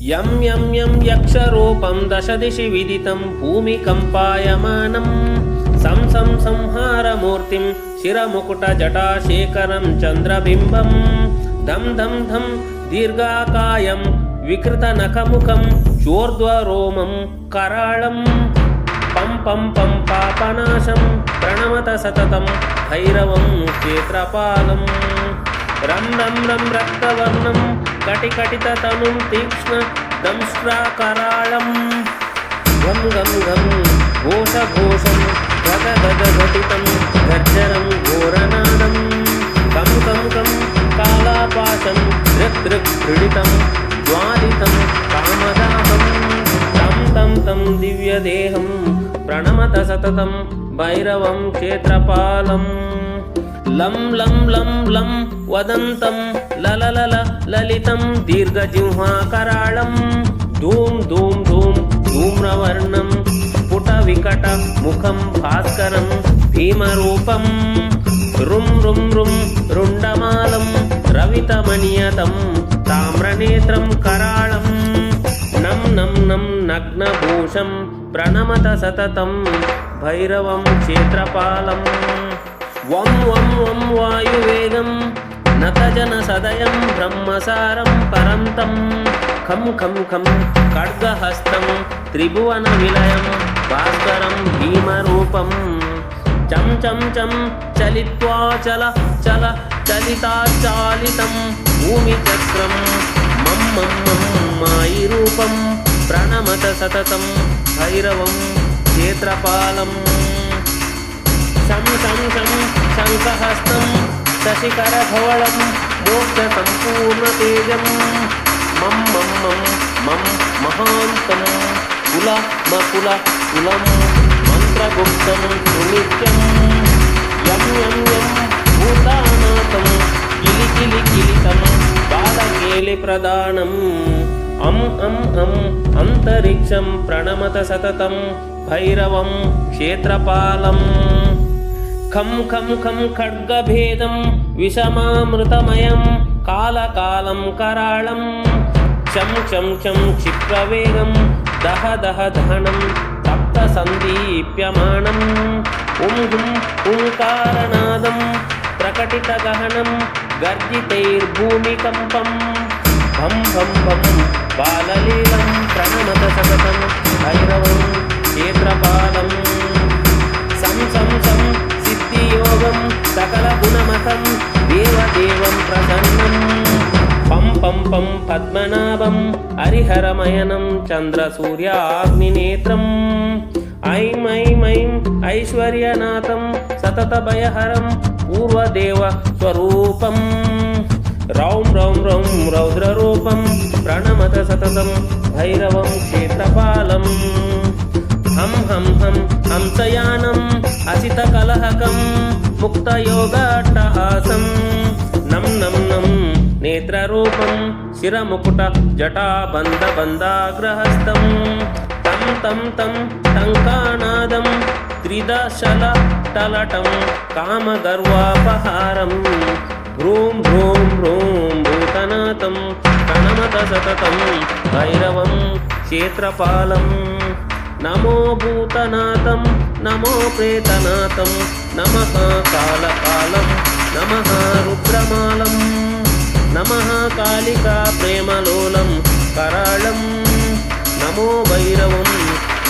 యం యం యం యక్షరూపం దశదిశి విదితం భూమికంపాయమానం సం సం సంహారమూర్తిం శిరముకుట జటాశేఖరం చంద్రబింబం ధం ధం ధం దీర్ఘాకాయం వికృతనఖముఖం చోర్ధ్వరోమం కరాళం పం పం పం పాపనాశం ప్రణమత సతతం భైరవం క్షేత్రపాలం రం రం రం రక్తవర్ణం కటికటితనుం తీక్ష్ణ దంష్ట్రాకరాళం గం గం గం ఘోషఘోషం గద గద ఘటితం గర్జరం ఘోరనాదం కం కం కం కాలాపాశం దృక్ దృక్ దృఢితం జ్వాలితం కామదాహం తం తం తం దివ్యదేహం ప్రణమత సతతం భైరవం క్షేత్రపాలం లం లం లం లం వదంతం లలలల లలితం దీర్ఘజిహ్వాకరాళం ధూం ధూం ధూం ధూమ్రవర్ణం స్ఫుట వికట ముఖం భాస్కరం భీమరూపం రుం రుం రుం రుండమాలం రవితమణియతం తామ్రనేత్రం కరాళం నం నం నం నగ్నభూషం ప్రణమత సతతం భైరవం క్షేత్రపాలం వం వం వం వాయువేగం నతజన సదయం బ్రహ్మసారం పరంతం ఖం ఖం ఖం ఖడ్గహస్తం త్రిభువన విలయం భాస్కరం భీమరూపం చం చం చం చలిత్వా చల చల చలితాచాలితం భూమిచక్రం మం మం మం మాయిరూపం ప్రణమత సతతం భైరవం క్షేత్రపాలం శం శం శం శంఖహస్తం శశికరధవళం మోక్ష సంపూర్ణతేజం మం మం మం మం మహాంతం కుల మకుల కులం మంత్రగుప్తం సునిత్యం యం యం యం భూతానాథం కిలి కిలి కిలితం బాలకేలి ప్రదానం అం అం అం అంతరిక్షం ప్రణమత సతతం భైరవం క్షేత్రపాలం ఖం ఖం ఖం ఖడ్గభేదం విషమామృతమయం కాలకాలం కరాళం చం చం చం క్షిప్రవేగం దహ దహ దహనం తప్త సందీప్యమానం ఉం హుం ఓంకారనాదం ప్రకటిత గహనం గర్జితైర్భూమికంపం భం భం భం బాలలీలం ప్రణమత సతతం భైరవం క్షేత్రపాలం సం సం సం సిద్ధియోగం సకల గుణమతం దేవదేవం ప్రసన్నం పం పం పం పద్మనాభం హరిహరమయనం చంద్రసూర్యాగ్నినేత్రం ఐం ఐం ఐం ఐశ్వర్యనాథం సతతభయహరం పూర్వదేవ స్వరూపం రౌం రౌం రౌం రౌద్రరూపం ప్రణమత సతతం భైరవం క్షేత్రపాలం హం హం హం హంసయానం అసితకలహకం ముక్తయోగట్టహాసం నం నం నం నేత్రరూపం శిరముకుట జటాబంధబంధాగ్రహస్థం తం తం తం టంకానాదం త్రిదశలటలటం కామగర్వాపహారం భ్రూం భ్రూం భ్రూం భూతనాథం ప్రణమత సతతం భైరవం క్షేత్రపాలం నమో భూతనాథం నమో ప్రేతనాథం నమః కాలకాలం నమః రుద్రమాలం నమః కాళికా ప్రేమలోలం కరాళం నమో భైరవం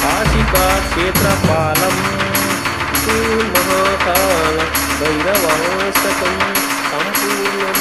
కాశికా క్షేత్రపాలం శ్రీ మహాకాల భైరవాష్టకం సంపూర్ణ